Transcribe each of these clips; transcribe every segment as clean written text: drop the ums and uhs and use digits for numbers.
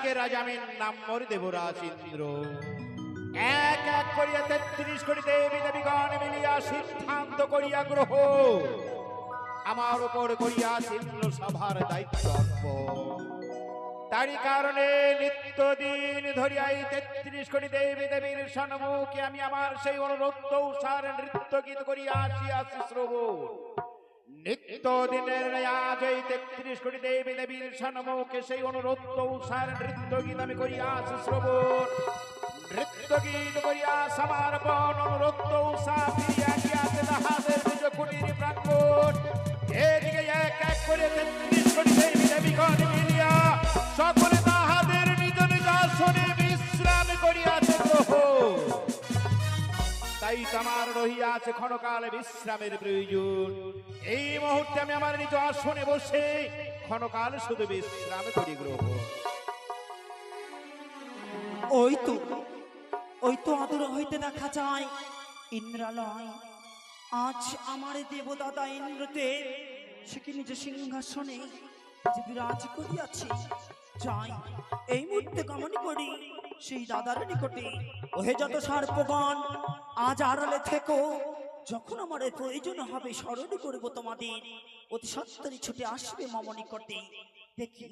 আজকে রাজামের নাম মোর দেবরাজ ইন্দ্র এক এক করিয়া ৩৩ কোটি দেবী দেবীগণ মিলিয়া সিদ্ধান্ত করিয়া গ্রহ আমার উপর করিয়াছিল সভার দায়িত্ব তারই কারণে নিত্যদিন ধরিয়াই ৩৩ কোটি দেবী দেবীর সম্মুখে আমি আমার সেই অনুরোধ অনুসার নৃত্য গীত করিয়া আসিয়াছি শ্রবণ নিত্যদিনের আজ এই ৩৩ কোটি দেবী দেবীর সম্মুখে সেই অনুরোধ অনুসার নৃত্য গীত আমি করিয়া আসি শ্রবণ নৃত্য গীত করিয়া সমর্পণ অনুরোধ অনুসার ফিরিয়া গিয়াছে তাহাদের নিজ কুটির প্রাঙ্গণ এদিকে এক এক করে ৩৩ কোটি দেবী দেবীগণ মিলিয়া সকলে তাহাদের নিজ নিজ আসনে বিশ্রাম করিয়াছে গ্রহ তাই আমার রহিয়াছে ক্ষণকাল বিশ্রামের প্রয়োজন এই মুহূর্তে আমি আমার নিজ আসনে বসে ক্ষণকাল শুধু বিশ্রাম করি গ্রহ ওই তো আদর হইতে দেখা যায় ইন্দ্রালয় আজ আমার দেবদাদা ইন্দ্রদেব সে কি নিজ সিংহাসনে যে বিরাজ করিয়াছে যাই এই মুহূর্তে গমন করি সেই দাদার নিকটে ওহে যত সর্পগণ আজ আড়ালে থেকো যখন আমার প্রয়োজন হবে স্মরণ করব তোমাদের অতি সত্তরই ছুটে আসবে মম নিকটে দেখি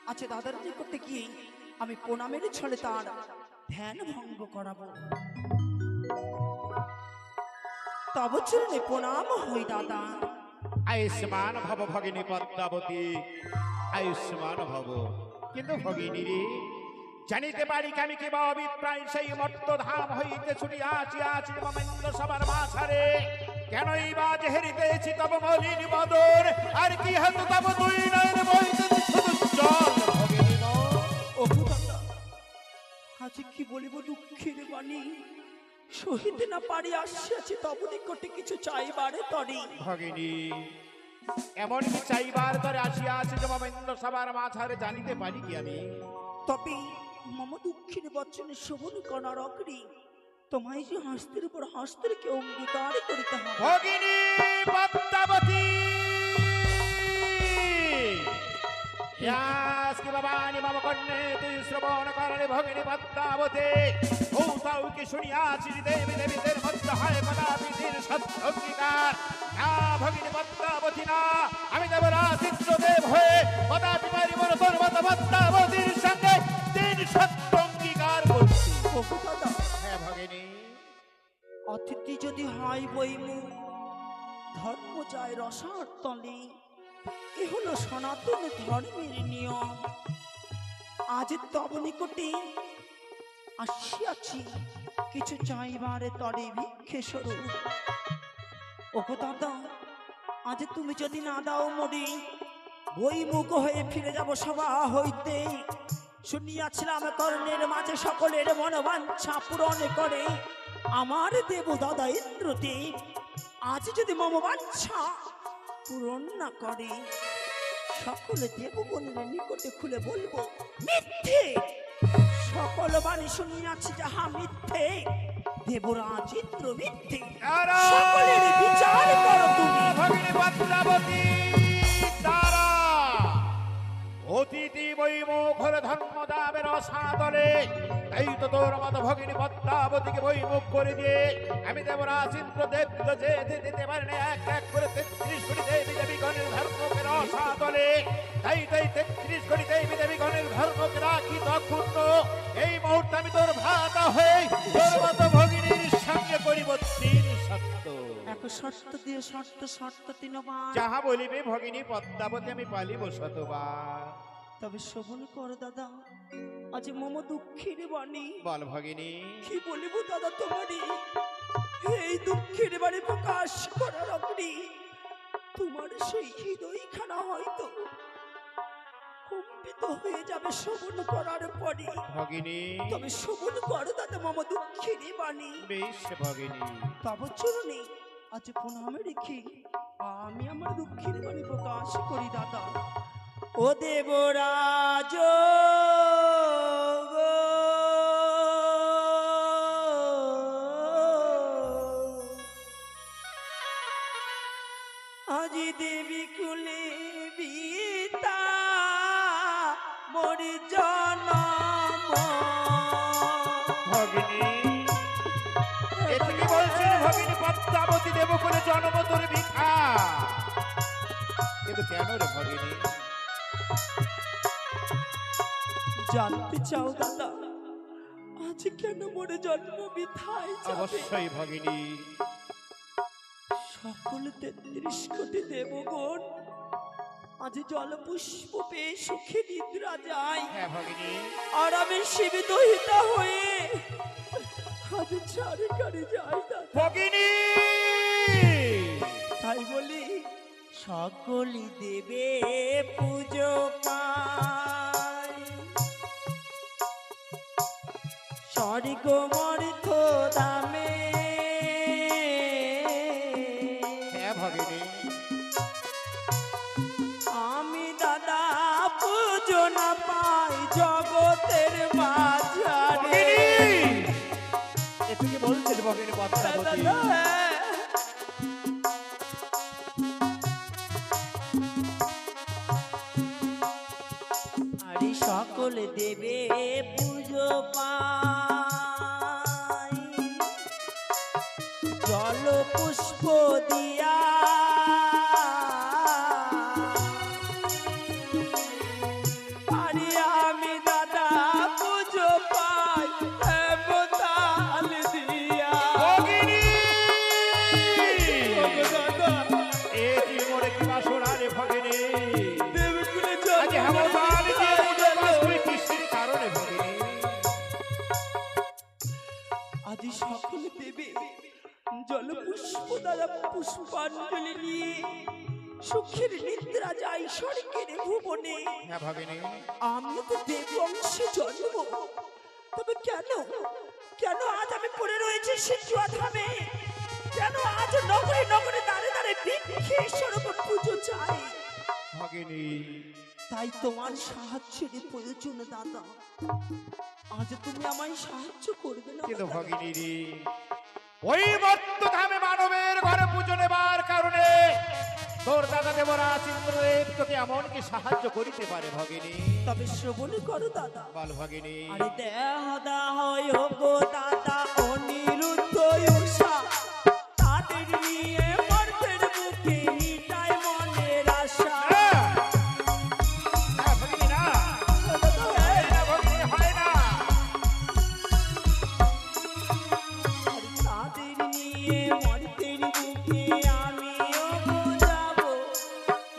আচ্ছা দাদার নিকটে গিয়ে আমি প্রণামের ছলে তার ধ্যান ভঙ্গ করাবো তব চরণে প্রণাম হই দাদা আয়ুষ্মান ভব ভগিনী পদ্মাবতী আয়ুষ্মান ভব কিন্তু ভগিনী রে জানিতে পারি আমি কেবা অভিপ্রায় সেই মর্তধাম হইতে ছুটিয়া আসিয়াছি মমেন্দ্র সবার মাঝারে কেনই বা যে হেরিতেছি তব মলিন বদর আর কি হেতু তব দুই নয়ন বইতে শুধু জল ভগিনী ও দাদা আজ কি বলিব দুঃখের বাণী সহিতে না পারি আসিয়াছি তব নিকটে কিছু চাইবারে তরি ভগিনী এমন কি চাইবার তরে আসিয়াছি যে মমেন্দ্র সবার মাঝারে জানিতে পারি কি আমি তবে মম দুঃখের বচনে শোভন করার অগ্রি তোমায় যে হস্তের উপর হস্তের কে অঙ্গীকার করিতে হবে ভগিনী পদ্মাবতী ইয়াস্কি বাবানি মম কন্যে তুই শ্রবণ করলে ভগিনী পদ্মাবতী ও তাও কি শুনিয়াছি দেবী দেবীদের মধ্যে হয় কদাপি তিন সত্যঙ্গীকার না ভগিনী পদ্মাবতী না আমি দেবরাজ ইন্দ্রদেব হয়ে কদাপি পারিব না তোর মতো পদ্মাবতীর সঙ্গে তিন সত্যঙ্গীকার করছি দাদা হ্যাঁ ভগিনী অতিথি যদি হয় বইমু ধর্ম যায় রসার তলে এ হলো সনাতন ধর্মের নিয়ম আজ তব নিকটে আসিয়াছি কিছু চাইবারে তরে ভিক্ষে স্বরূপ ওগো দাদা আজ তুমি যদি না দাও মরি বইমুখ হয়ে ফিরে যাব সভা হইতে শুনিয়াছিলাম কর্ণের মাঝে সকলের মনোবাঞ্ছা পূরণ করে আমার দেব দাদা ইন্দ্রদেব আজ যদি মম বাঞ্ছা পূরণ না করে সকলে দেবগণের নিকটে খুলে বলবো মিথ্যে সকল বাণী শুনিয়াছি যাহা মিথ্যে দেবরাজ ইন্দ্র মিথ্যে সকলের বিচার করো তুমি ভগিনী পদ্মাবতী তারা অতিথি বৈমুখর ধর্মদাবের অসাদলে তাই তো তোর মত ভগিনী পদ্মাবতীকে বৈমুখ করে দিয়ে আমি দেবরাজ ইন্দ্রদেব যে দিতে পারি না এক এক করে ৩৩ কোটি দেবী দেবীগণের ধর্মকের অসাদলে তাই ৩৩ কোটি দেবী দেবীগণের ধর্মকে রাখি তক্ষুণ্ণ এই মুহূর্তে আমি তোর ভ্রাতা হয়ে তোর মত ভগিনীর সঙ্গে করিব তিন সত্য এক শর্ত দিয়ে শর্ত তিনবার যাহা বলিবে ভগিনী পদ্মাবতী আমি পালিব শতবার তবে শোভন কর দাদা আজ মম দুঃখের বাণী বল ভগিনী কি বলিব দাদা তোমারই এই দুঃখের বাণী প্রকাশ করার অগ্নি তোমার সেই হৃদয়খানা হয়তো কম্পিত হয়ে যাবে শোভন করার পরে ভগিনী তবে শোভন কর দাদা মম দুঃখের বাণী বেশ ভগিনী তব চরণে আজ প্রণামে রেখে আমি আমার দুঃখের বাণী প্রকাশ করি দাদা ও দেবরাজ আজি দেবী কুলে বিতা মরি জন কেন রে ভগিনী? জানতে চাও দাদা আজ কেন মোরে জন্ম বৃথায় যাবে? অবশ্যই ভগিনী। সকল ৩৩ কোটি দেবগণ আজ জলপুষ্প পেয়ে সুখে নিদ্রা যায়, হ্যাঁ ভগিনী। আর আমি শিবিদহিতা হয়ে আজ ছাড়ে কারে যাই দাদা। ভগিনী তাই বলি সকলি দেবে পুজো পাই, স্বর্গ মর্থ দামে। হ্যাঁ ভগিনী। আমি দাদা পুজো না পাই জগতের বাজারে। এ তুই কি বলছিস ভগিনী পদ্মাবতী? আরে সকল দেবে পুজো পাই, জল পুষ্প দিয়া আরে আমি দাদা পুজো পাই হেমতাল দিয়া। ভগিনী ওগো দাদা এ কি মোরে কি বাসনা রে ভগিনী? দেবকুলে আজ হেমতাল দিয়ে পুজো পাস তুই কিসের কারণে ভগিনী? আজ সকল দেবে জল পুষ্প দ্বারা পুষ্পাঞ্জলি নিয়ে সুখের নিদ্রা যাই স্বর্গের ভুবনে। হ্যাঁ ভগিনী। আমি তো দেব অংশে জন্ম, তবে কেন কেন আজ আমি পড়ে রয়েছি সিন্ধুয়া ধামে? কেন আজ নগরে নগরে দাঁড়ে দাঁড়ে ভিক্ষে স্বরূপ পুজো চাই? ভগিনী তাই তোমার সাহায্যের প্রয়োজন দাদা। আজ তুমি আমায় সাহায্য করবে না কিন্তু দাদা? ভগিনী রে, ওই মর্ত্যধামে মানবের ঘরে পুজো নেবার কারণে তোর দাদা দেবরাজ ইন্দ্রদেব তোকে এমন কি সাহায্য করিতে পারে ভগিনী? তবে শ্রবণ করো দাদা। বল ভগিনী। আরে দেহ দাহ গো দাদা অনিরুদ্ধ উষা, তাদের নিয়ে মর্তের বুকে মিটায় মনের আশা। না, না ভগিনী না, এই না ভগিনী, হয় না। আরে তাদের নিয়ে মর্তের বুকে আমিও যাব,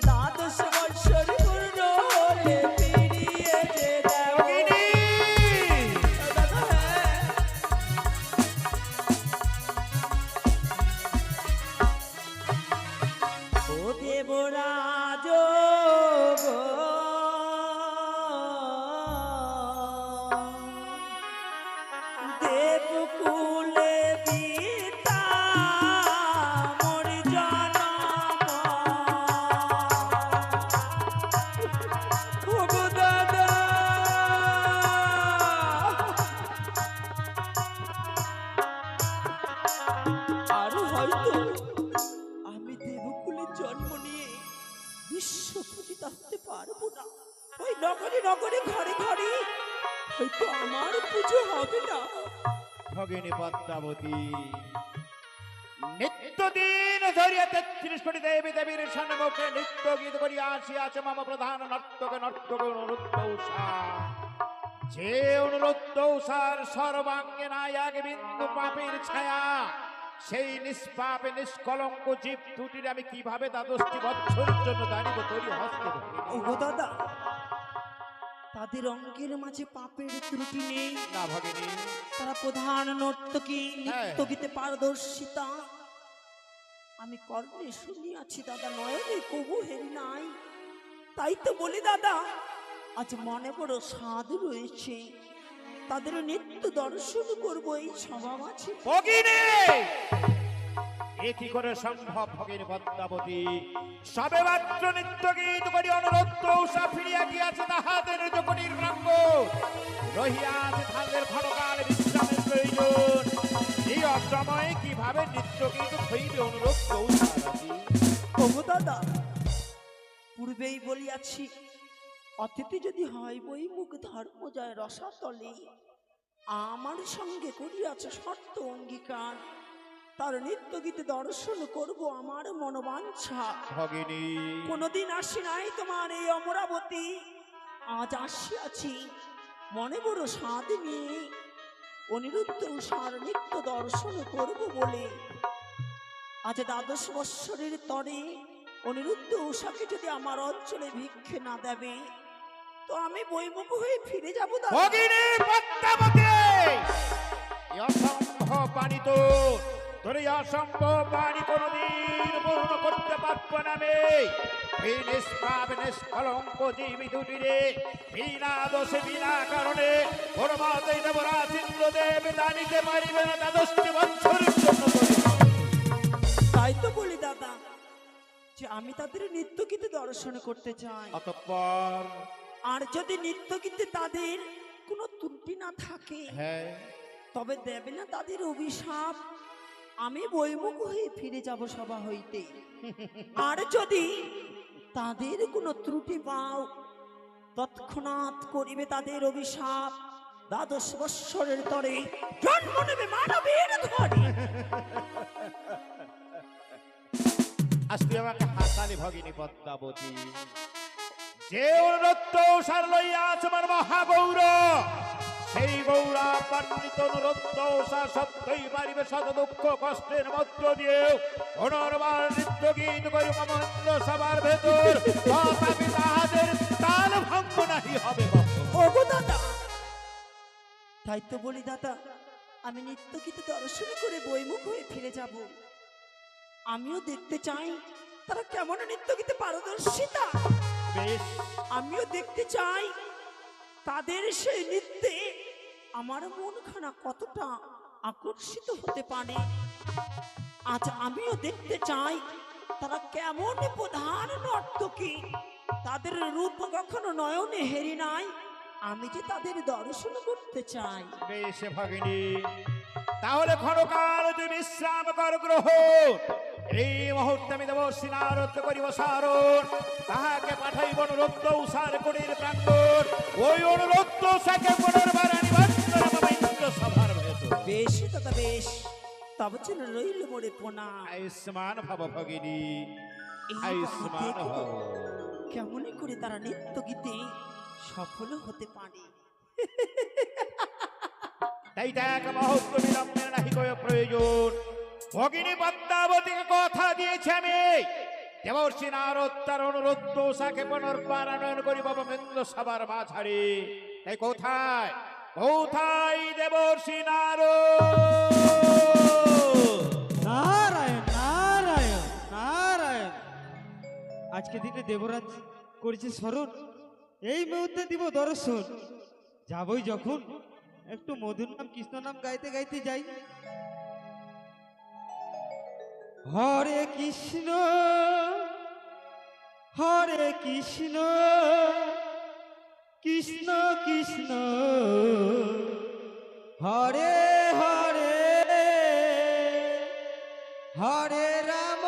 দ্বাদশ বৎসর পূর্ণ হলে ফিরিয়ে যে দেব। ভগিনী দাদা হ্যাঁ। ও দেবরাজ গো, দেবকুলে পিতা মোর জনম। ও গো দাদা আর হয়তো আমি দেবকুলে জন্ম নিয়ে বিশ্ব পূজিত হতে পারবো না। ওই নগরে নগরে ঘরে ঘরে হয়তো আমার পুজো হবে না। ভগিনী পদ্মাবতী, নিত্যদিন ধরিয়া ৩৩ কোটি দেবী দেবীর সম্মুখে নৃত্য গীত করিয়া আসিয়াছে মম প্রধান নর্তক নর্তক অনুরুদ্ধ উষা। যে অনুরুদ্ধ উষার সর্বাঙ্গে নাই এক বিন্দু পাপের ছায়া, সেই নিষ্পাপে নিষ্কলঙ্ক জীব দুটির আমি কিভাবে দ্বাদশটি বৎসরের জন্য দাঁড়িব তোরই হস্তে ভগিনী? ওগো দাদা, তাদের অঙ্গের মাঝে পাপের ত্রুটি নেই। না ভগিনী। তারা প্রধান নর্তকী, নৃত্য গীতে পারদর্শিতা আমি কর্ণে শুনিয়াছি দাদা, নয়নে কবু হেরি নাই। তাই তো বলি দাদা, আজ মনে বড় স্বাদ রয়েছে, তাদের নিত্য দর্শন করবো এই সভা মাঝে। ভগিনী এ কি করে সম্ভব ভগিনী পদ্মাবতী? সবে মাত্র নিত্য গীত করি অনুরুদ্ধ উষা ফিরিয়া গিয়াছে তাহাদের জগনীর প্রাঙ্গ, রহিয়া আছে তাদের ক্ষণকাল বিশ্রামের প্রয়োজন। এই অসময়ে কিভাবে নিত্য গীত হইবে অনুরুদ্ধ উষা রাজি? ওগো দাদা, পূর্বেই বলিয়াছি, অতিথি যদি হয় বই মুখ ধর্ম যায় রসাতলে, আমার সঙ্গে করিয়াছে শর্ত অঙ্গীকার। তার নৃত্য গীতে দর্শন করব আমার মনোবাঞ্ছা। ভগিনী কোনোদিন আসি নাই তোমার এই অমরাবতী, আজ আসিয়াছি মনে বড় স্বাদ নিয়ে অনিরুদ্ধ উষার নৃত্য দর্শন করব বলে। আজ দ্বাদশ বৎসরের তরে অনিরুদ্ধ উষাকে যদি আমার অঞ্চলে ভিক্ষে না দেবে তো আমি বইমুখ হয়ে ফিরে যাবো দাদা। ভগিনী পদ্মাবতী, এই অসম্ভব বাণী তোর এই অসম্ভব বাণী কোনদিন পূর্ণ করতে পারবো না আমি। এই নিষ্পাপ নিষ্কলঙ্ক জীবী দুটিরে বিনা দোষে বিনা কারণে ওর মাতাই দেবরাজ ইন্দ্রদেব জানিতে পারিবে না দ্বাদশটি বৎসরের জন্য করে। তাই তো বলি দাদা যে আমি তাদের নৃত্য গীতে দর্শন করতে চাই। অতঃপর আর যদি নৃত্য গীতে তাদের কোনো ত্রুটি না থাকে হ্যাঁ তবে দেবে না তাদের অভিশাপ, আমি বইমুখ হয়ে ফিরে যাব সভা হইতে। আর যদি তাদের কোনো ত্রুটি পাও তৎক্ষণাৎ করিবে তাদের অভিশাপ, দ্বাদশ বৎসরের তরে জন্ম নেবে মানবের ঘরে। আজ তুই আমাকে হাসালি ভগিনী পদ্মাবতী, যে অনুরত্ত সার লইয়া আছে আমার মহাগৌর, সেই গৌরা পাণ্ডিত অনুরত্ত সার সত্যই পারিবে শত দুঃখ কষ্টের মধ্য দিয়ে পুনর্বার নৃত্য গীত করি মমন্দ সবার ভেতর, তথাপি তাহাদের তাল ভঙ্গ নাহি হবে। ওগো দাদা, তাই তো বলি দাদা আমি নৃত্য গীতে দর্শন করে বইমুখ হয়ে ফিরে যাব। আমিও দেখতে চাই তারা কেমন নৃত্য গীতে পারদর্শিতা, বেশ আমিও দেখতে চাই তাদের সেই নৃত্যে আমার মনখানা কতটা আকর্ষিত হতে পারে। আজ আমিও দেখতে চাই তারা কেমন প্রধান নর্তকী, তাদের রূপ কখনো নয়নে হেরি নাই, আমি যে তাদের দর্শন করতে চাই। বেশ ভগিনী, তাহলে ক্ষণকাল তুই বিশ্রাম কর গ্রহণ। এই মুহূর্তে আমি দেব সিনারত করিব সারণ, তাহাকে পাঠাইব অনুরোধ উষার কুটির প্রাঙ্গণ, ওই অনুরোধ উষাকে পুনর্বার আনিবার ইন্দ্র সভার ভেতর। বেশ দাদা বেশ, তবে যেন রইল মোরে পোনা। আয়ুষ্মান ভব ভগিনী, এই আয়ুষ্মান দেখো ভব। কেমনই করে তারা নৃত্য গীতে সফল হতে পারে। তাই দেখ মুহূর্ত বিলম্বের নাহি কোনো প্রয়োজন। ভগিনী পদ্মাবতীকে কথা দিয়েছি আমি, দেবর্ষি নারদ তার অনুরোধ উষাকে পুনর্বার আনয়ন করিব মহেন্দ্র সভার মাঝারে। তাই কোথায় কোথায় দেবর্ষি নারদ? নারায়ণ নারায়ণ নারায়ণ, আজকে দিনে দেবরাজ করেছে স্মরণ, এই মুহূর্তে দিব দর্শন। যাবই যখন একটু মধুর নাম কৃষ্ণ নাম গাইতে গাইতে যাই। হরে কৃষ্ণ কৃষ্ণ কৃষ্ণ হরে হরে হরে রাম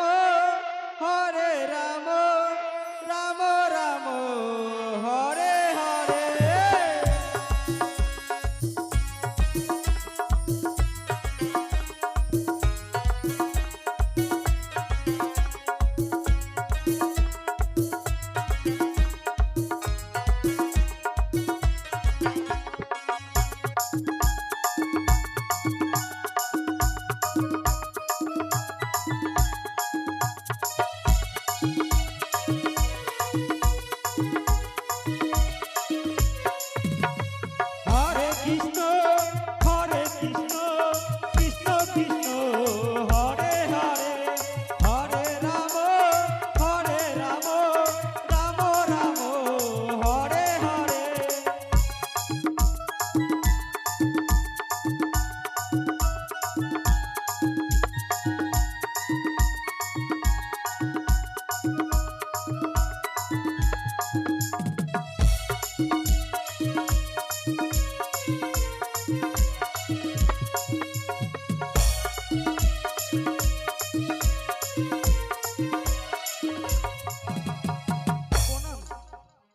রাম রাম হরে হরে। হরে কৃষ্ণ কৃষ্ণ কৃষ্ণ হরে হরে হরে রাম রাম রাম হরে হরে। প্রণাম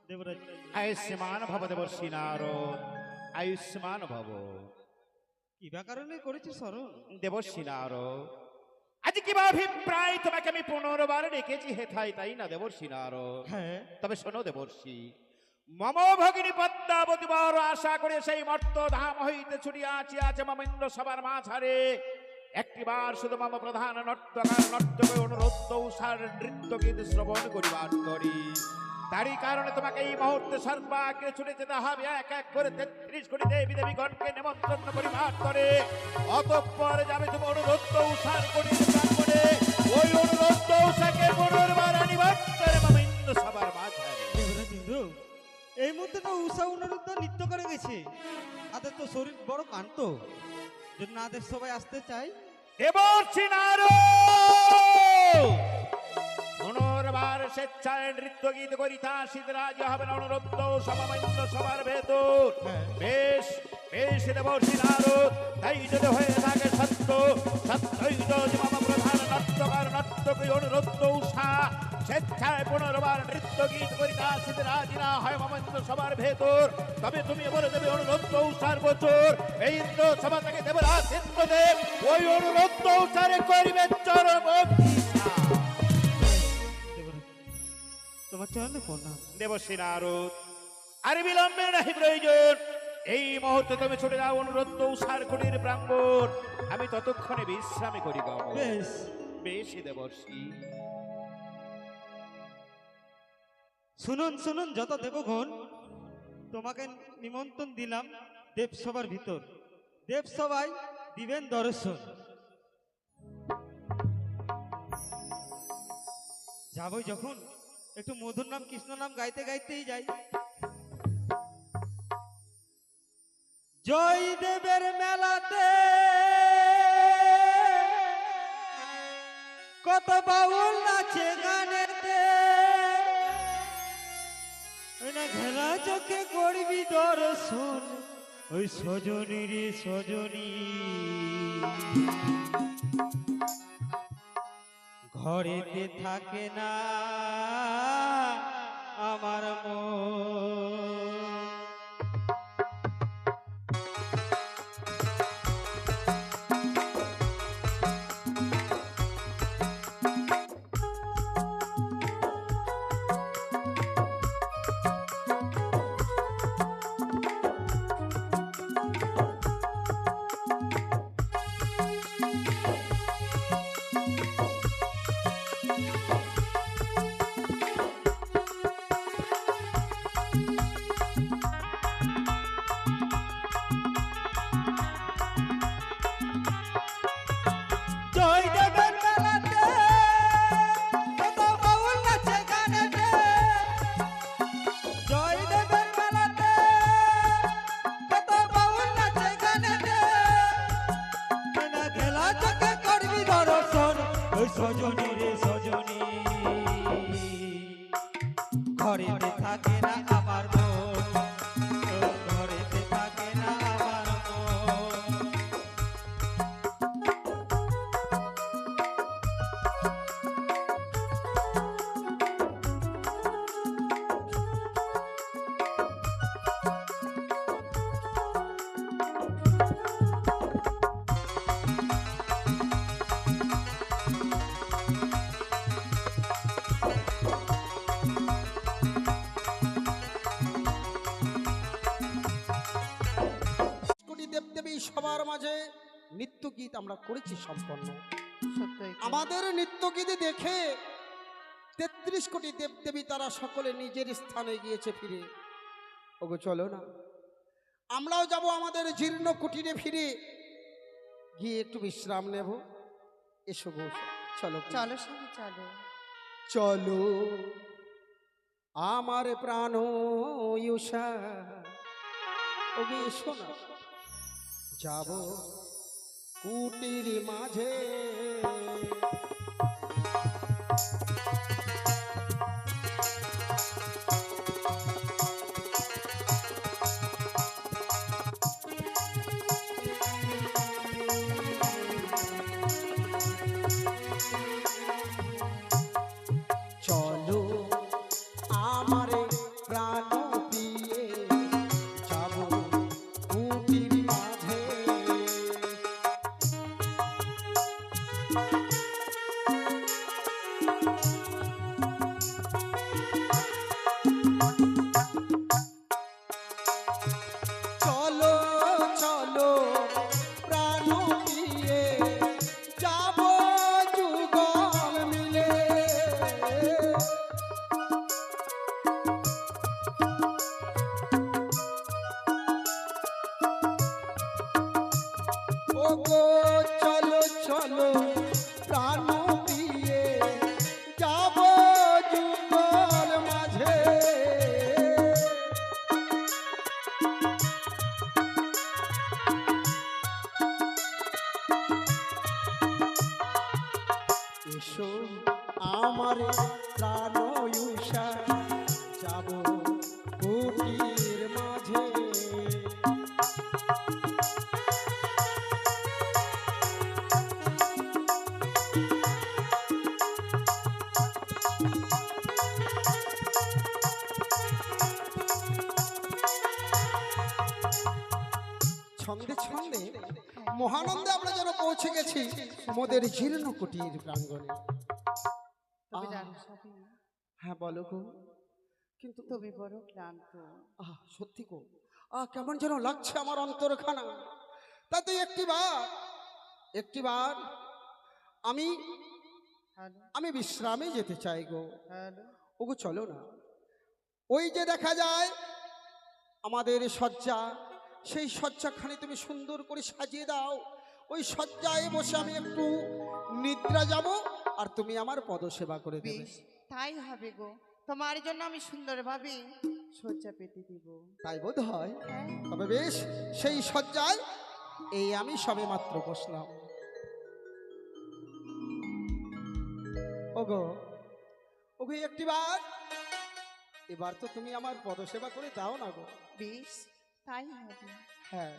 দেবরাজ। আয়ুষ্মান ভব দেবর্ষি নারদ, আয়ুষ্মান ভব। কিবা কারণে করেছে স্মরণ? দেবর্ষি নারদ, আজ কি বা অভিপ্রায় তোমাকে আমি পুনর্বার ডেকেছি হেথায়, তাই না দেবর্ষি নারদ? হ্যাঁ তবে শোনো দেবর্ষি, মম ভগিনী পদ্মাবতী বড় আশা করে সেই মর্ত ধাম হইতে ছুটিয়া আছে মমেন্দ্র সবার মাঝারে একটিবার শুধু মম প্রধান নর্তকার নর্তক অনুরোধ উষার নৃত্য গীত শ্রবণ করিবার করি। তারই কারণে তোমাকে এই মুহূর্তে সর্বাগ্রে ছুটে যেতে হবে এক এক করে 33 কোটি দেবী দেবীগণকে নেমন্ত্রণ করিবার করে। অতঃপর যাবে তুমি অনুরোধ উষার কোটির প্রাঙ্গণে, ওই অনুরোধ উষাকে পুনর্বার আনিবার করে মমেন্দ্র সবার মাঝারে। দেবরাজ ইন্দ্র, এই মুহূর্তে তো উষা অনুরুদ্ধ নৃত্য করে গেছে, তাদের তো শরীর বড় ক্লান্ত, যদি না আদের সবাই আসতে চাই। দেবর্ষি নারদ পুনর্বার স্বেচ্ছায় নৃত্য গীত করিতা সিদ্ধরাজ হবেন অনুরুদ্ধ সমমেন্দ্র সবার ভেতর। বেশ বেশ দেবর্ষি নারদ, তাই যদি হয়ে থাকে সত্য, সত্যই যদি মম প্রধান নর্তকার নর্তক অনুরুদ্ধ উষা স্বেচ্ছায় পুনর্বার নৃত্য গীত করিতা সিদ্ধরাজ না হয় মমেন্দ্র সবার ভেতর, তবে তুমি বলে দেবে অনুরুদ্ধ উষার বছর এই ইন্দ্র সভা থেকে দেবরাজ ইন্দ্রদেব ওই অনুরুদ্ধ উষারে করিবে চরম অভিশাপ। তোমার চরণে প্রণাম। দেবর্ষি নারদ, আর বিলম্বে নাহি প্রয়োজন, এই মুহূর্তে তুমি ছুটে যাও অনুরুদ্ধ উষার কুটির প্রাঙ্গণ, আমি ততক্ষণে বিশ্রামে করি গো। বেশ বেশ দেবর্ষি। শুনুন শুনুন যত দেবগণ, তোমাকে নিমন্ত্রণ দিলাম দেবসভার ভিতর, দেবসভায় দিবেন দর্শন। যাবই যখন একটু মধুর নাম কৃষ্ণ নাম গাইতে গাইতেই যাই। জয় দেবের মেলাতে কত বাউল নাচে গানেতে, না ঘেরা চোখে করবি দর্শন ওই সজনী রে সজনী। ঘরেতে থাকে না আমার মন, সজনী রে সজনী। ঘরেতে থাকে না আমার মন, ঘরেতে থাকে না আমার মন। সবার মাঝে নৃত্য গীত আমরা করেছি সম্পন্ন। আমাদের নৃত্য গীত দেখে 33 কোটি দেবদেবী তারা সকলে নিজের স্থানে গিয়েছে ফিরে। ওগো চলো না, আমরাও যাব আমাদের জীর্ণ কুটিরে ফিরে গিয়ে একটু বিশ্রাম নেব। এসো গো, চলো চলো স্বামী চলো। চলো আমার প্রাণ উষা, ওগো এসো না, যাব কুটির মাঝে। চলো আমার প্রাণ দিয়ে যাব কুটির মাঝে। ও গো চলো চলো প্রাণ দিয়ে যাব যুগল মাঝে এসো আমার প্রাণ উষা যাব কুটির মাঝে ছন্দে ছন্দে মহানন্দে আমরা যেন পৌঁছে গেছি মোদের জীর্ণ কুটির প্রাঙ্গণে। তবে জানো সবই, হ্যাঁ বলো গো। কিন্তু তুমি বড় ক্লান্ত। সত্যি গো, কেমন যেন লাগছে আমার অন্তরখানা। তা তুই একটিবার আমি হ্যালো আমি বিশ্রামে যেতে চাই গো। হ্যালো ওগো চলো না, ওই যে দেখা যায় আমাদের শয্যা, সেই শয্যাখানে তুমি সুন্দর করে সাজিয়ে দাও। ওই শয্যায় বসে আমি একটু নিদ্রা যাব, আর তুমি আমার পদসেবা করে দেবে। বেশ, তাই হবে গো। তোমার জন্য আমি সুন্দরভাবে শয্যা পেতে দিব। তাই বোধ হয়। হ্যাঁ তবে বেশ, সেই শয্যায় এই আমি সবে মাত্র বসলাম। ওগো ওগো একটিবার, এবার তো তুমি আমার পদসেবা করে দাও না গো। বেশ, তাই হবে। হ্যাঁ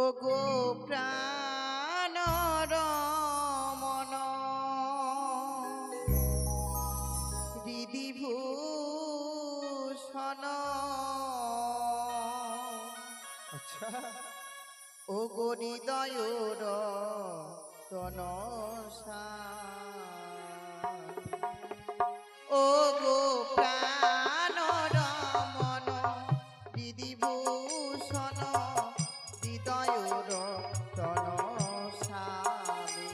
ও গো প্রাণ রমণ হৃদিভূষণ, আচ্ছা ও গো হৃদয় রতন, ও গো প্রাণ রমণ বিধিভূষণ হৃদয় রতন স্বামী।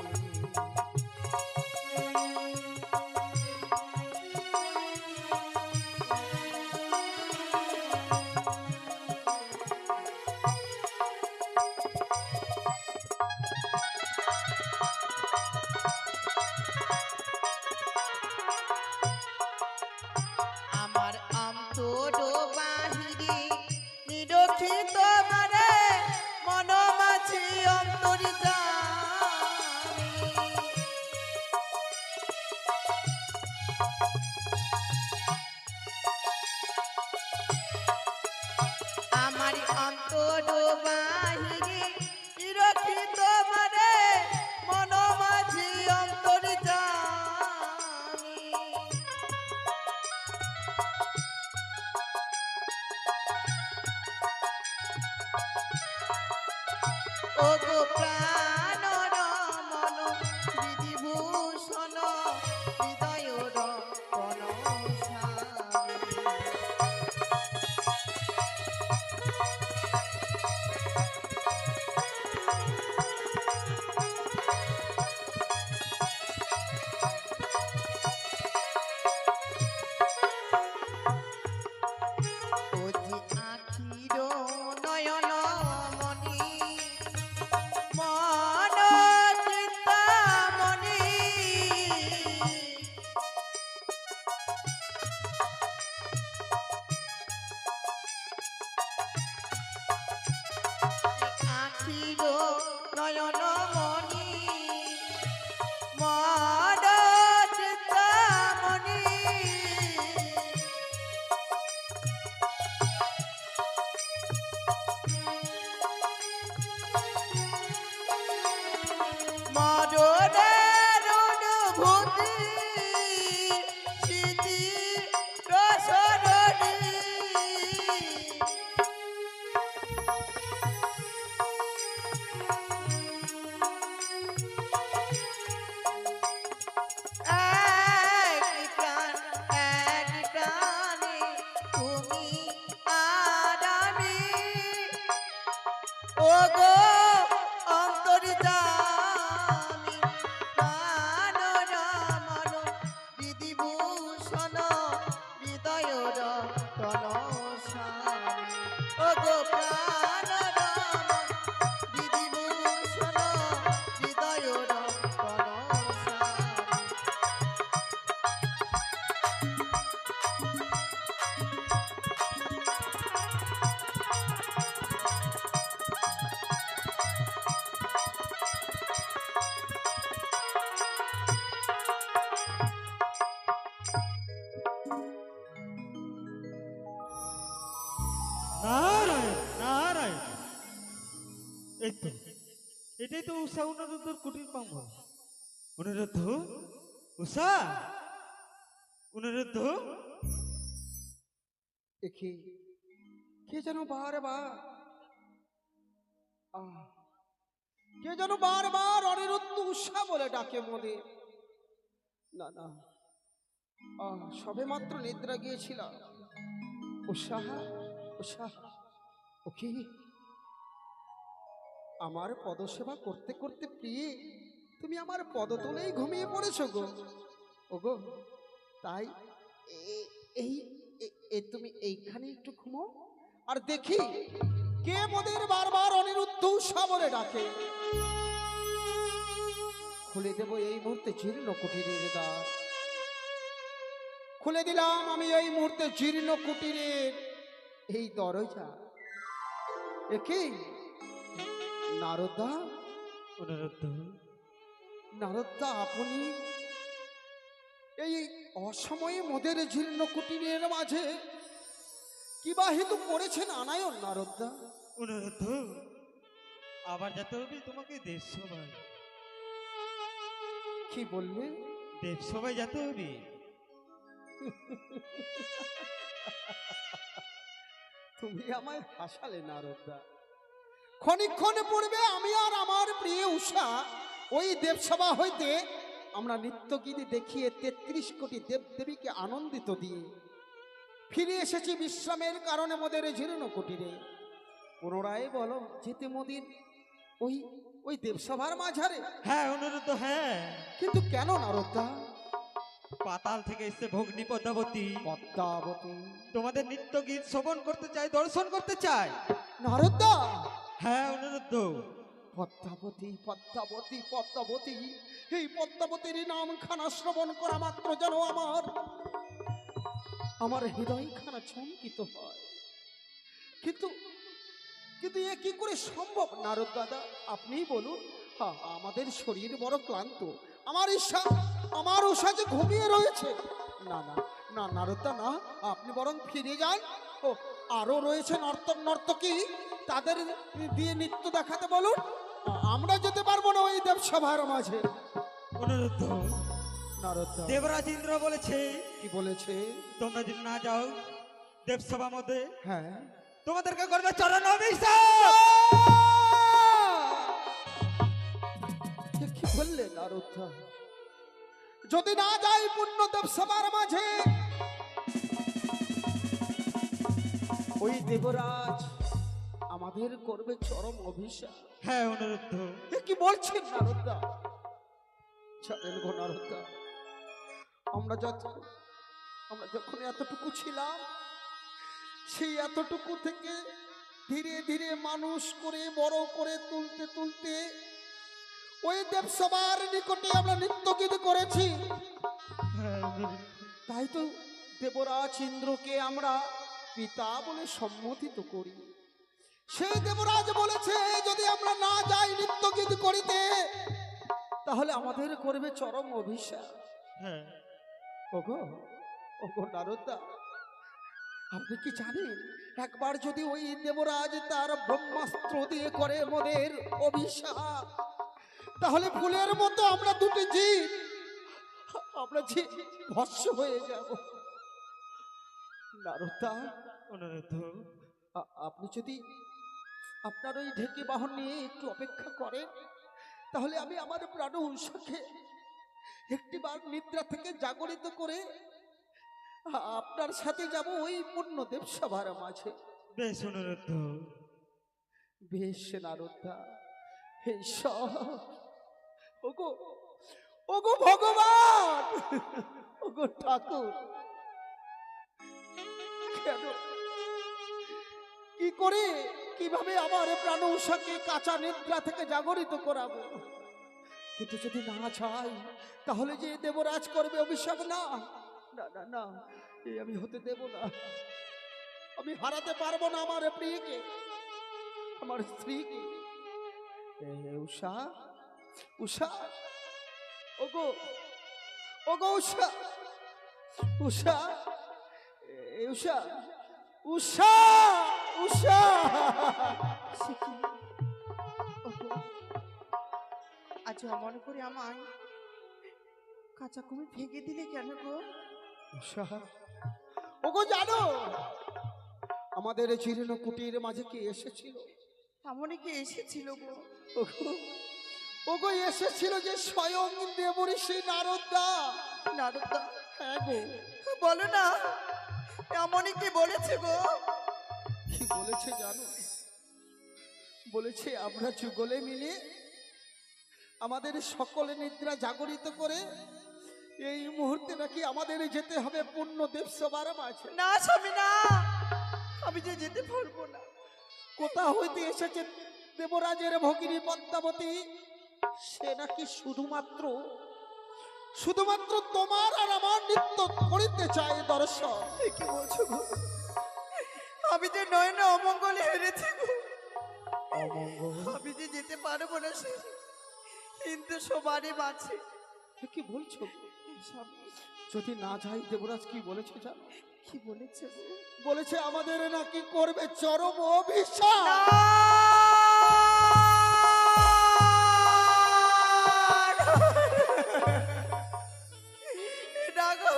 আমার অন্তর বাহিরে নিরক্ষিত মানে মন মাঝে অন্তর্যামী। আমার অন্তর বাহিরে নিরক্ষিত মানে মন মাঝে অন্তর্যামী। ও গো প্রাণ রমণ বিধিভূষণ হৃদয় রতন স্বামী। ও যে আখির নয়ন মণি মন চিন্তামণি, আখির নয়ন মণি মন চিন্তামণি, মরণের অনুভূতি স্মৃতি রসরণী, এক প্রাণে তুমি আর আমি, ও গো অন্তর্যামী প্রাণ রমণ বিধিভূষণ হৃদয় রতন স্বামী। ও গো প্রাণ রমণ দিদি মোর শোনো হৃদয় রতন নারায়ণ নারায়ণ। এই তো, এটাই তো উষা অনুরোধের কুটির পাম্প। অনুরোধ, উষা, অনুরোধ। দেখি কে যেন বারবার কে যেন বারবার অনিরুদ্ধ উষা বলে ডাকে মোদে। না না, সবে মাত্র নিদ্রা গিয়েছিলাম। উষা, উষা, ও কি আমার পদসেবা করতে করতে প্রিয়ে তুমি আমার পদতলেই ঘুমিয়ে পড়েছো গো। ও গো, তাই তুমি এইখানে একটু ঘুমো, আর দেখি কে মোদের বারবার অনিরুদ্ধ উষা বলে ডাকে। খুলে দেব এই মুহূর্তে জীর্ণ কুটিরের দ্বার। খুলে দিলাম আমি এই মুহূর্তে জীর্ণ কুটিরের এই দরজা। দেখি নারদা, অনুরোধ। নারদা, আপনি এই অসময়ে মোদের জীর্ণ কুটিরের মাঝে কি বা হেতু করেছেন আনায়ন নারদা? অনুরোধ, আবার যেতে হবে তোমাকে দেবসভায়। কি বললে? দেবসভায় যেতে হবে। তুমি আমায় হাসালে নারদা। ক্ষণিক্ষণ পূর্বে আমি আর আমার প্রিয় উষা ওই দেবসভা হইতে আমরা নিত্যগীতি দেখিয়ে ৩৩ কোটি দেবদেবীকে আনন্দিত দিয়ে ফিরে এসেছি বিশ্রামের কারণে মোদের জীর্ণ কুটিরে। পুনরায় বলো যেতে মোদের ওই ওই দেবসভার মাঝারে। হ্যাঁ অনুরোধ, হ্যাঁ। কিন্তু কেন নারদা? পাতাল থেকে এসে ভগ্নী পদ্মাবতী পদ্মাবতী তোমাদের নিত্য গীত শ্রবণ করতে চাই, দর্শন করতে চাই। নারদা, হ্যাঁ অনুরোধ। পদ্মাবতী, পদ্মাবতী, পদ্মাবতী, এই পদ্মাবতীর নাম খানা শ্রবণ করা মাত্র যেন আমার হৃদয় খানা চমকিত হয়। কিন্তু কিন্তু এ কি করে সম্ভব নারদ দাদা? আপনিই বলুন। হ্যাঁ, আমাদের শরীর বড় ক্লান্ত, আমার উষা যে ঘুমিয়ে রয়েছে। না না না নারদা, না, আপনি বরং ফিরে যান। ও আরো রয়েছে নর্তক নর্তকী, তাদের দিয়ে নৃত্য দেখাতে বলুন। আমরা যেতে পারবো না ওই দেবসভার মাঝে। অনুরোধ, নারদা, দেবরাজ ইন্দ্র বলেছে কি বলেছে? তোমরা যদি না যাও দেবসভা মধ্যে, হ্যাঁ, তোমাদেরকে করবে চরণ অভিষেক। কি বললে নারদা? যদি না যাই পুণ্য দেবসভার মাঝে, ওই দেবরাজ আমাদের করবে চরম অভিশাপ। হ্যাঁ অনুরোধ। কি বলছেন নারদা? জানেন গো নারদা, আমরা যখন এতটুকু ছিলাম, সেই এতটুকু থেকে ধীরে ধীরে মানুষ করে বড় করে তুলতে তুলতে ওই দেবসভার নিকটে আমরা নৃত্যগীত করেছি। তাই তো দেবরাজ ইন্দ্রকে আমরা পিতা বলে সম্মোধিত করি। সেই দেবরাজ বলেছে যদি আমরা না যাই নৃত্যগীত করিতে, তাহলে আমাদের করবে চরম অভিশাপ। হ্যাঁ ওগো, ওগো নারদা, আপনি কি জানেন একবার যদি ওই দেবরাজ তার ব্রহ্মাস্ত্র দিয়ে করে মোদের অভিশাপ, তাহলে ফুলের মতো আমরা দুটি জীব ভস্ম হয়ে যাব। নারদা, অনুরোধ। আপনি যদি আপনার ওই ঢেকি বাহন নিয়ে একটু অপেক্ষা করেন, তাহলে আমি আমার প্রাণ উষাকে একটিবার নিদ্রা থেকে জাগরিত করে আপনার সাথে যাব ওই পূর্ণ দেবসভার মাঝে। বেশ অনুরোধ। বেশ নারদা, ওগো ওগো ভগবান, ওগো ঠাকুর, কেন কি করে কিভাবে আমার প্রাণ উষাকে কাঁচা নিদ্রা থেকে জাগরিত করাবো। কিন্তু যদি না চাই তাহলে যে দেবরাজ করবে অভিশাপ। না না না না, এই আমি হতে দেব না। আমি হারাতে পারবো না আমার প্রিয়কে, আমার স্ত্রীকে। উষা, উষা, ওগো ওগো উষা, উষা, উষা, উষা, উষা। সে কি? ওগো, আজ অমন করে আমায় কাঁচা কুমি ভেঙে দিলে কেন গো? উষা, ওগো জানো আমাদের জীর্ণ কুটির মাঝে কি এসেছিল? এমনই কি এসেছিল গো? ওগো, ওগো এসেছিল যে স্বয়ং দেবঋষি নারদা। নারদা? হ্যাঁ গো। বলো না, এমনই কি বলেছে গো? কি বলেছে জানো? বলেছে আমরা যুগলে মিলে আমাদের সকলে নিদ্রা জাগরিত করে এই মুহূর্তে নাকি আমাদের যেতে হবে পূর্ণ দেবসভার মাঝে। না স্বামী না, আমি যে যেতে পারবো না। কোথা হইতে এসেছে দেবরাজের ভগিনী পদ্মাবতী? সে নাকি শুধুমাত্র শুধুমাত্র তোমার আর আমার নৃত্য করিতে চায় দর্শন। কি বলছো গো? আমি যে নয়নে অমঙ্গলে হেরেছি গো। আমি যে যেতে পারবো না সে কিন্তু সবারই মাঝে। কি বলছো? স্বামী, যদি না যাই দেবরাজ কি বলেছে জানো? কি বলেছে গো? বলেছে আমাদের নাকি করবে চরম অভিশাপ। না গো,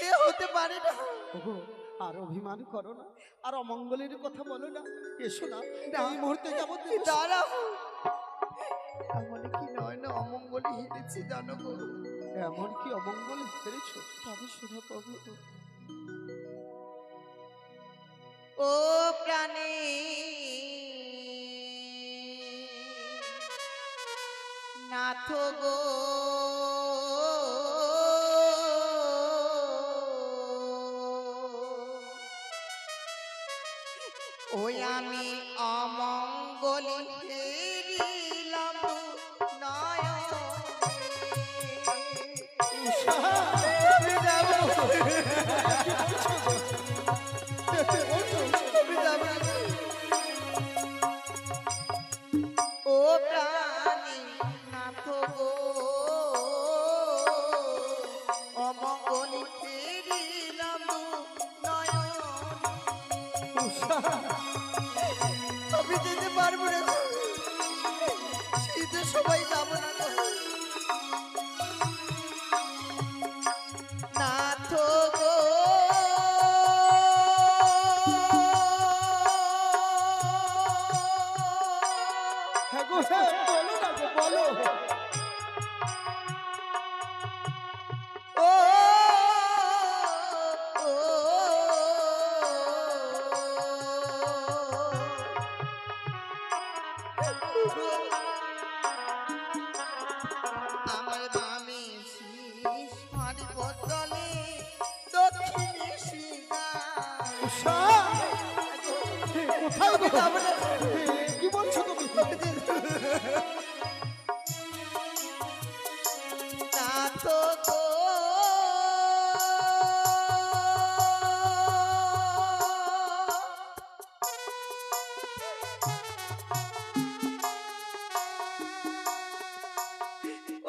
এ হতে পারে না। ওগো, আর অভিমান করো না, আর অমঙ্গলের কথা বলো না। এসো না, এই মুহূর্তে যাবো। দাঁড়াও, এমন কি নয় না অমঙ্গলে হেরেছি জানো গো। এমন কি অমঙ্গল হেরেছো? তবে শোনো প্রভু, ও প্রাণে নাথ গো, ওই আমি অমঙ্গলে হেরিলাম নয়নে। ও প্রাণী নাথ গো, অমঙ্গলে ফিরিলাম নয়ন। আমি যেতে পারবো না, শীতে সবাই যাবো না গো। নাথ গো, হ্যাঁ গো, হ্যাঁ, বলো না গো, বলো। ও আমার বামে শীষ হারি বদলে দক্ষিণে শিখা। উষা, কোথায় গো? কি বলছো তুমি? নাথ গো,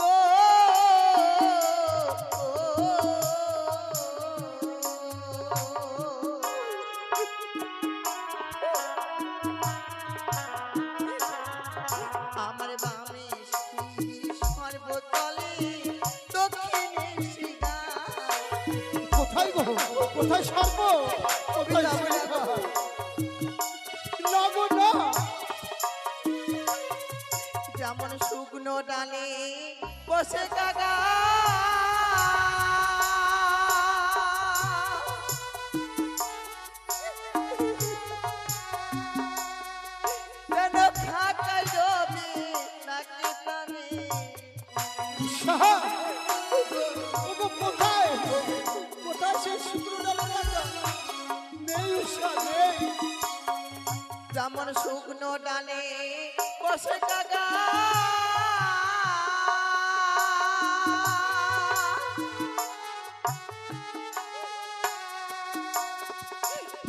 ও আমার বামে শীষ সর্বতলে দক্ষিণে শিখা। কোথায় গো? কোথায় সর্ব? কোথায় শিখা? না গো, না। যেমন শুকনো ডালে বসে কাকা, যেন খাকাই রবি নাকি প্রাণে। উষা, ওগো, কোথায়? কোথায় সে শুক্র ডালের কাটা? নেই উষা। উষা নেই। যেমন শুকনো ডালে বসে কাকা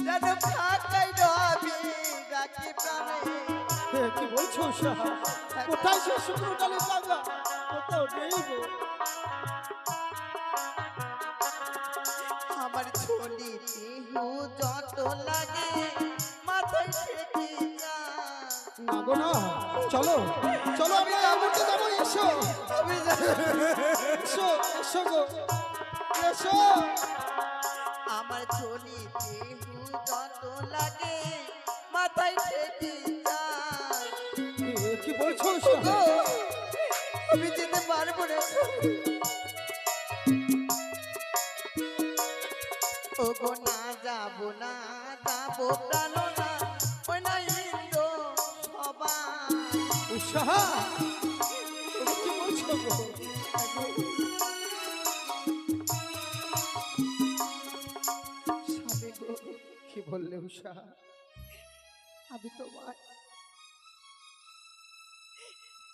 যেন ফাঁকাই রবি ডাকি প্রাণে এ, কি বলছো উষা? কোথায় সে শুকনো ডালের পাগলা? কোথাও নেই গো। আমার ছোলি দেহু যত লাগে মাথায় ঠেকি যায়। না গো না, চলো চলো আমরা এমনটা যাবো। এসো আমি জানি এসো এসো গো, এসো। আমার ছোলি দেহু যত লাগে মাথায় ঠেকি যায়। এ, কি বলছো উষা? গো, আমি যেতে পারবো না। ও গো না যাবো না যাবো প্রাণ না ওই না ইন্দ্র সবাই। উষা, তুমি কি বলছো গো? স্বামী গো, কি বললে উষা? আমি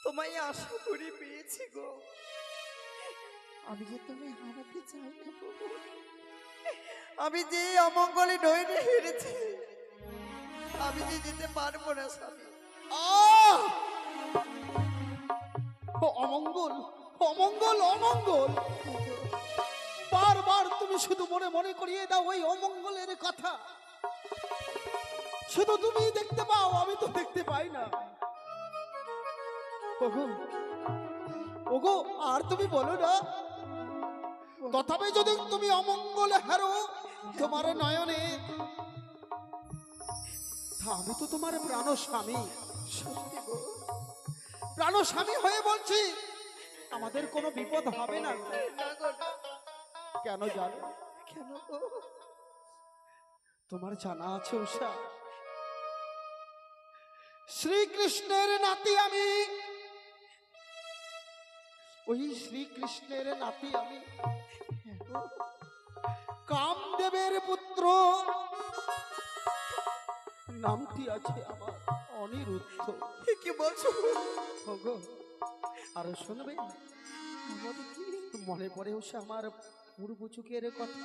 তোমায় আশা করে পেয়েছি গো। আমি যে তুমি হারাতে চাই না গো। আমি যে অমঙ্গলে নইনে হেরেছি, আমি যে যেতে পারবো না স্বামী। আহ! ও অমঙ্গল, অমঙ্গল, অমঙ্গল। বারবার তুমি শুধু মনে মনে করিয়ে দাও ওই অমঙ্গলের কথা। শুধু তুমি দেখতে পাও, আমি তো দেখতে পাই না। ওগো ওগো, আর তুমি বলো না। তথাপি যদি তুমি অমঙ্গলে হারো তোমার নয়নে, তা আমি তো তোমার প্রাণ স্বামী। সত্যি গো, প্রাণ স্বামী হয়ে বলছি, আমাদের কোনো বিপদ হবে না। না গো, না। কেন জানো? কেন গো? তোমার জানা আছে উষা, শ্রীকৃষ্ণের নাতি আমি। ওই শ্রীকৃষ্ণের নাতি আমি, কামদেবের পুত্র। নামটি আছে আমার অনিরুদ্ধ। কি বলছো গো? ওগো, আর শুনবে, মনে পড়ে উষা আমার পূর্ব যুগের কথা।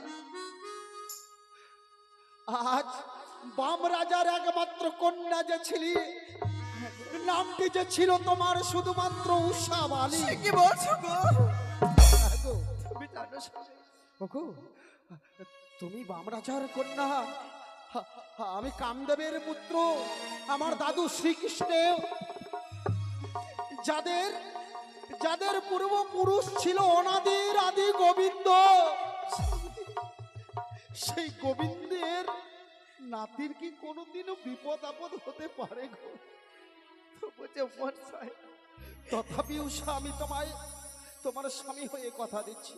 আজ বাম রাজার একমাত্র কন্যা যে ছিলি, নামটি যে ছিল তোমার শুধুমাত্র উষা বালি। কি বলছো গো? ওগো, তুমি জানো স্বামী, ওগো, তুমি বাম রাজার কন্যা, আমি কামদেবের পুত্র। আমার দাদু শ্রীকৃষ্ণ, যাদের যাদের পূর্বপুরুষ ছিল অনাদির আদি গোবিন্দ, সেই গোবিন্দের নাতির কি কোনোদিনও বিপদ আপদ হতে পারে গো? তবু যে মন চায়। তথাপি উষা, আমি তোমায় তোমার স্বামী হয়ে কথা দিচ্ছি,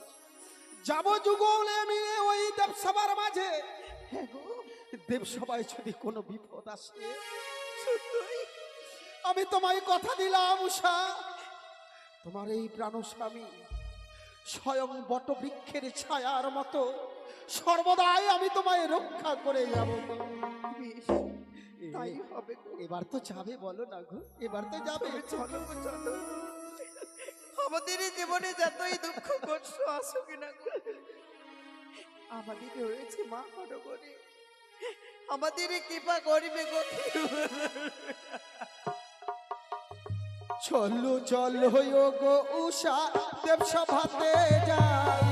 যাব যুগলে মিলে ওই দেবসভার মাঝে। হ্যাঁ গো, দেবসভায় যদি কোনো বিপদ আসে, সত্যই আমি তোমায় কথা দিলাম উষা, তোমার এই প্রাণ স্বামী স্বয়ং বটবৃক্ষের ছায়ার মতো সর্বদাই আমি তোমায় রক্ষা করে যাব। বেশ, তাই হবে গো। এবার তো যাবে, বলো না গো, এবার তো যাবে। তবে চলো গো, চলো। আমাদের এই জীবনে যতই দুঃখ কষ্ট আসুক না গো, আমাদের রয়েছে মা হরগরে, আমাদের কৃপা করবে গো। চলো চলো গো উষা, দেবসভাতে যাই।